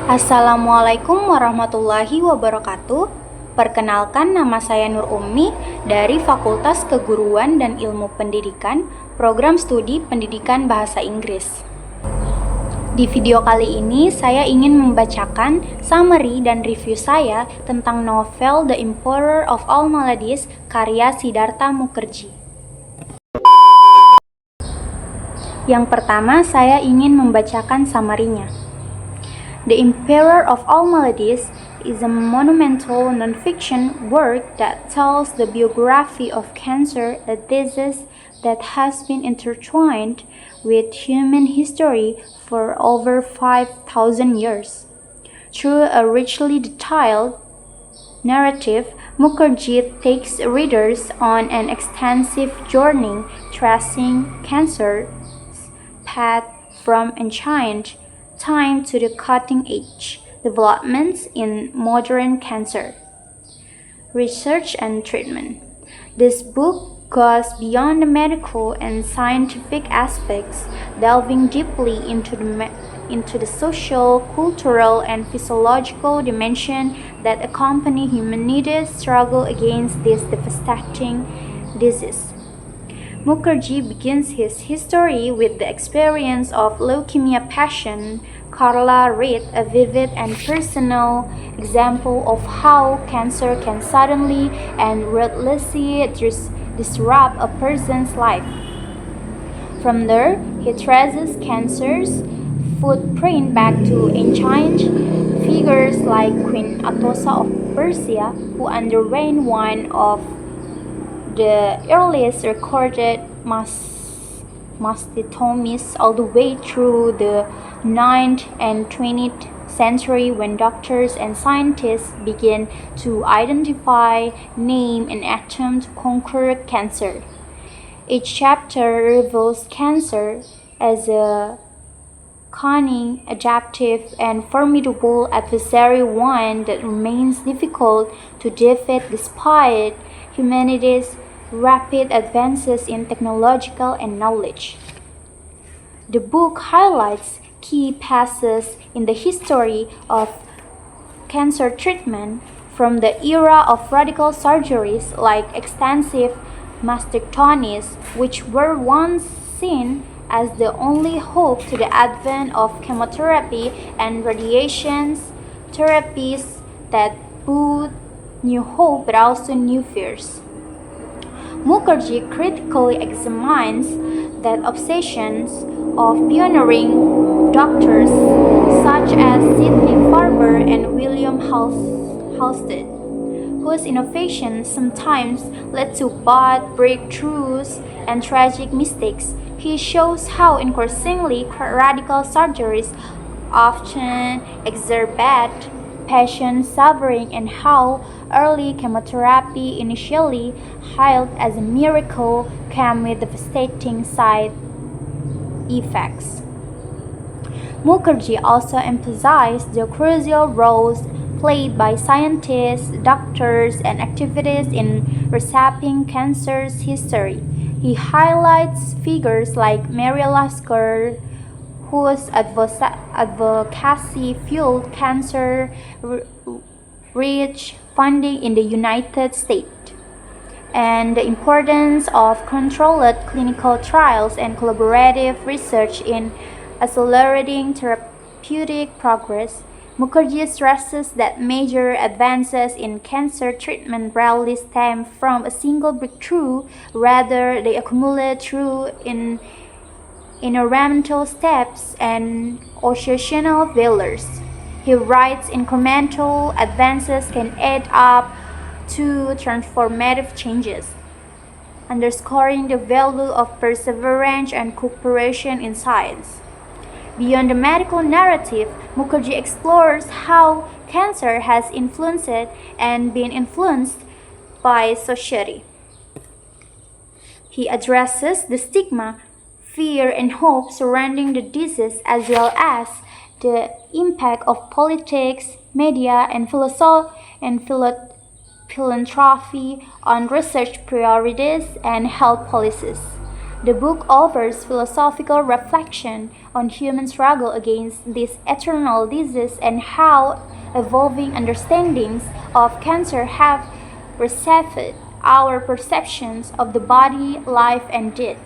Assalamualaikum warahmatullahi wabarakatuh. Perkenalkan, nama saya Nur Ummi dari Fakultas Keguruan dan Ilmu Pendidikan, Program Studi Pendidikan Bahasa Inggris. Di video kali ini, saya ingin membacakan summary dan review saya tentang novel The Emperor of All Maladies karya Siddhartha Mukherjee. Yang pertama, saya ingin membacakan summary-nya. The Emperor of All Maladies is a monumental non-fiction work that tells the biography of cancer, a disease that has been intertwined with human history for over 5,000 years. Through a richly detailed narrative, Mukherjee takes readers on an extensive journey tracing cancer's path from ancient time to the cutting-edge developments in modern cancer research and treatment. This book goes beyond the medical and scientific aspects, delving deeply into the social, cultural, and physiological dimension that accompany humanity's struggle against this devastating disease. Mukherjee begins his history with the experience of leukemia patient Carla Reed, a vivid and personal example of how cancer can suddenly and ruthlessly disrupt a person's life. From there, he traces cancer's footprint back to ancient figures like Queen Atossa of Persia, who underwent one of the earliest recorded mastectomies all the way through the 9th and 20th century, when doctors and scientists began to identify, name, and attempt to conquer cancer. Each chapter reveals cancer as a cunning, adaptive, and formidable adversary, one that remains difficult to defeat despite humanity's rapid advances in technological and knowledge. The book highlights key passages in the history of cancer treatment, from the era of radical surgeries like extensive mastectomies, which were once seen as the only hope, to the advent of chemotherapy and radiation therapies that brought new hope but also new fears. Mukherjee critically examines that obsessions of pioneering doctors such as Sidney Farber and William Halsted, whose innovations sometimes led to both breakthroughs and tragic mistakes. He shows how increasingly radical surgeries often exacerbate patient suffering, and how early chemotherapy, initially hailed as a miracle, came with devastating side effects. Mukherjee also emphasized the crucial roles played by scientists, doctors, and activists in reshaping cancer's history. He highlights figures like Mary Lasker, whose advocacy fueled cancer research funding in the United States, and the importance of controlled clinical trials and collaborative research in accelerating therapeutic progress. Mukherjee stresses that major advances in cancer treatment rarely stem from a single breakthrough, rather they accumulate through environmental steps and occasional failures. He writes incremental advances can add up to transformative changes, underscoring the value of perseverance and cooperation in science. Beyond the medical narrative, Mukherjee explores how cancer has influenced and been influenced by society. He addresses the stigma, fear, and hope surrounding the disease, as well as the impact of politics, media, and philanthropy on research priorities and health policies. The book offers philosophical reflection on human struggle against this eternal disease and how evolving understandings of cancer have reshaped our perceptions of the body, life, and death.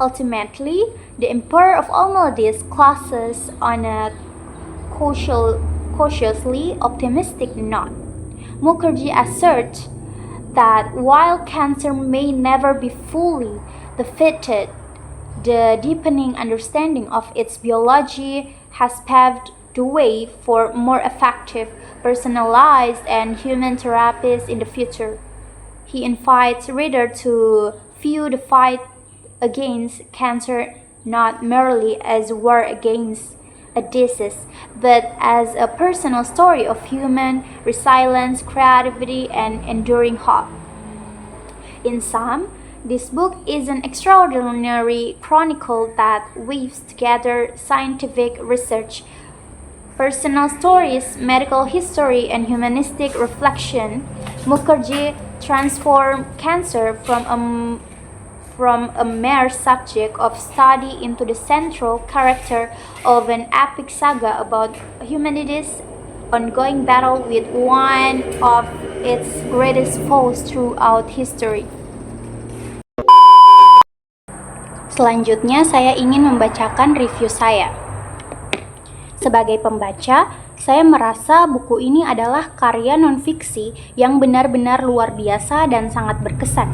Ultimately, the Emperor of all Maldives closes on a cautiously optimistic note. Mukherjee asserts that while cancer may never be fully defeated, the deepening understanding of its biology has paved the way for more effective, personalized, and human therapies in the future. He invites readers to view the fight against cancer not merely as war against a disease, but as a personal story of human resilience, creativity, and enduring hope. In sum, this book is an extraordinary chronicle that weaves together scientific research, personal stories, medical history, and humanistic reflection. Mukherjee transformed cancer from a mere subject of study into the central character of an epic saga about humanity's ongoing battle with one of its greatest foes throughout history. Selanjutnya, saya ingin membacakan review saya. Sebagai pembaca, saya merasa buku ini adalah karya non-fiksi yang benar-benar luar biasa dan sangat berkesan.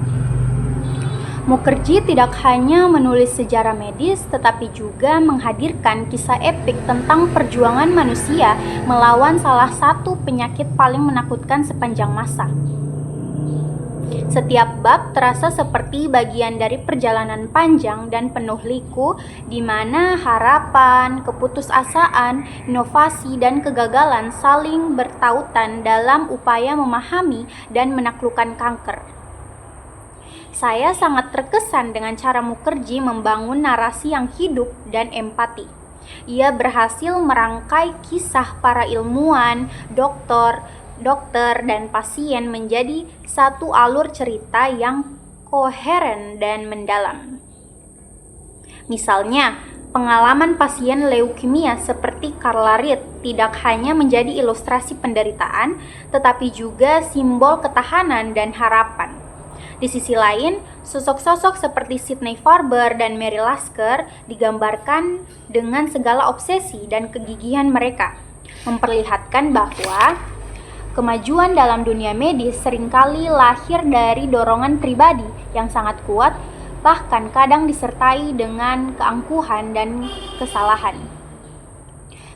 Mukherjee tidak hanya menulis sejarah medis, tetapi juga menghadirkan kisah epik tentang perjuangan manusia melawan salah satu penyakit paling menakutkan sepanjang masa. Setiap bab terasa seperti bagian dari perjalanan panjang dan penuh liku, di mana harapan, keputusasaan, inovasi, dan kegagalan saling bertautan dalam upaya memahami dan menaklukkan kanker. Saya sangat terkesan dengan cara Mukherjee membangun narasi yang hidup dan empati. Ia berhasil merangkai kisah para ilmuwan, dokter, dan pasien menjadi satu alur cerita yang koheren dan mendalam. Misalnya, pengalaman pasien leukemia seperti Carla Reed tidak hanya menjadi ilustrasi penderitaan, tetapi juga simbol ketahanan dan harapan. Di sisi lain, sosok-sosok seperti Sidney Farber dan Mary Lasker digambarkan dengan segala obsesi dan kegigihan mereka, memperlihatkan bahwa kemajuan dalam dunia medis seringkali lahir dari dorongan pribadi yang sangat kuat, bahkan kadang disertai dengan keangkuhan dan kesalahan.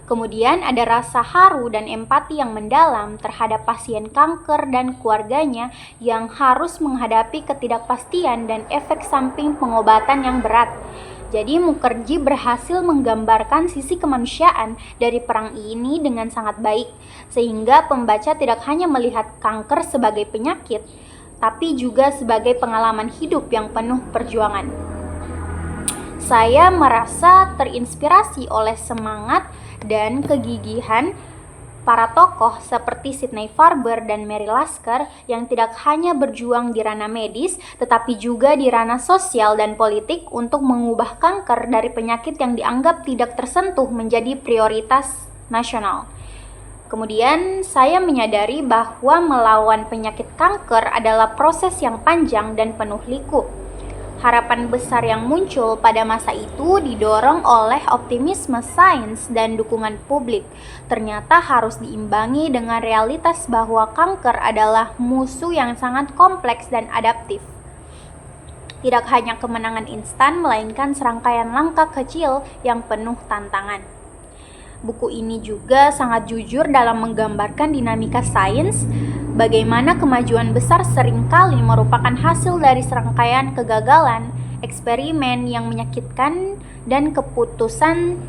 Kemudian ada rasa haru dan empati yang mendalam terhadap pasien kanker dan keluarganya yang harus menghadapi ketidakpastian dan efek samping pengobatan yang berat. Jadi Mukherjee berhasil menggambarkan sisi kemanusiaan dari perang ini dengan sangat baik, sehingga pembaca tidak hanya melihat kanker sebagai penyakit, tapi juga sebagai pengalaman hidup yang penuh perjuangan. Saya merasa terinspirasi oleh semangat dan kegigihan para tokoh seperti Sidney Farber dan Mary Lasker yang tidak hanya berjuang di ranah medis, tetapi juga di ranah sosial dan politik untuk mengubah kanker dari penyakit yang dianggap tidak tersentuh menjadi prioritas nasional. Kemudian saya menyadari bahwa melawan penyakit kanker adalah proses yang panjang dan penuh liku. Harapan besar yang muncul pada masa itu didorong oleh optimisme sains dan dukungan publik. Ternyata harus diimbangi dengan realitas bahwa kanker adalah musuh yang sangat kompleks dan adaptif. Tidak hanya kemenangan instan, melainkan serangkaian langkah kecil yang penuh tantangan. Buku ini juga sangat jujur dalam menggambarkan dinamika sains, bagaimana kemajuan besar seringkali merupakan hasil dari serangkaian kegagalan, eksperimen yang menyakitkan, dan keputusan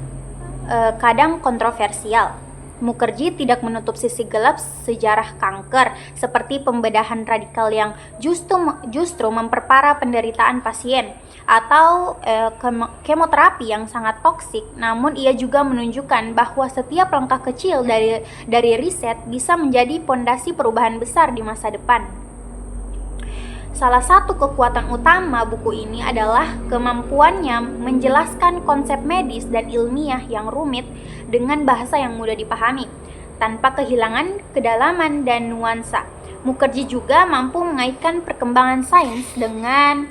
kadang kontroversial. Mukherjee tidak menutup sisi gelap sejarah kanker, seperti pembedahan radikal yang justru memperparah penderitaan pasien, atau kemoterapi yang sangat toksik. Namun ia juga menunjukkan bahwa setiap langkah kecil dari riset bisa menjadi pondasi perubahan besar di masa depan. Salah satu kekuatan utama buku ini adalah kemampuannya menjelaskan konsep medis dan ilmiah yang rumit dengan bahasa yang mudah dipahami, tanpa kehilangan kedalaman dan nuansa. Mukherjee juga mampu mengaitkan perkembangan sains dengan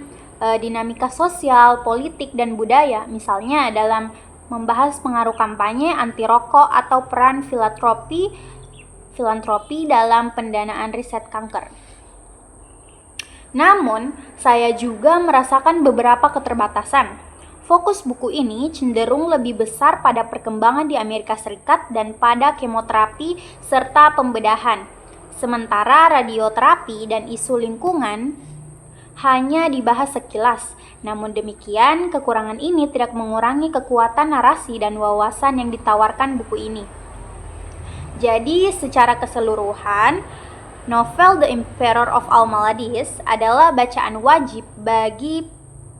dinamika sosial, politik, dan budaya, misalnya dalam membahas pengaruh kampanye anti rokok atau peran filantropi dalam pendanaan riset kanker. Namun, saya juga merasakan beberapa keterbatasan. Fokus buku ini cenderung lebih besar pada perkembangan di Amerika Serikat dan pada kemoterapi serta pembedahan. Sementara radioterapi dan isu lingkungan hanya dibahas sekilas. Namun demikian, kekurangan ini tidak mengurangi kekuatan narasi dan wawasan yang ditawarkan buku ini. Jadi, secara keseluruhan, novel The Emperor of All Maladies adalah bacaan wajib bagi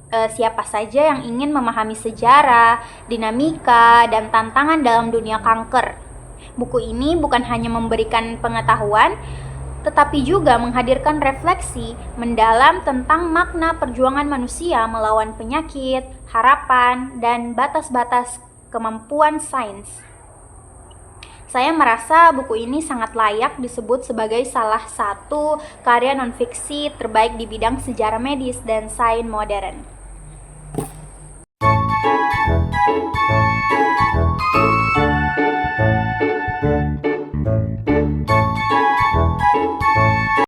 siapa saja yang ingin memahami sejarah, dinamika, dan tantangan dalam dunia kanker. Buku ini bukan hanya memberikan pengetahuan, tetapi juga menghadirkan refleksi mendalam tentang makna perjuangan manusia melawan penyakit, harapan, dan batas-batas kemampuan sains. Saya merasa buku ini sangat layak disebut sebagai salah satu karya non-fiksi terbaik di bidang sejarah medis dan sains modern.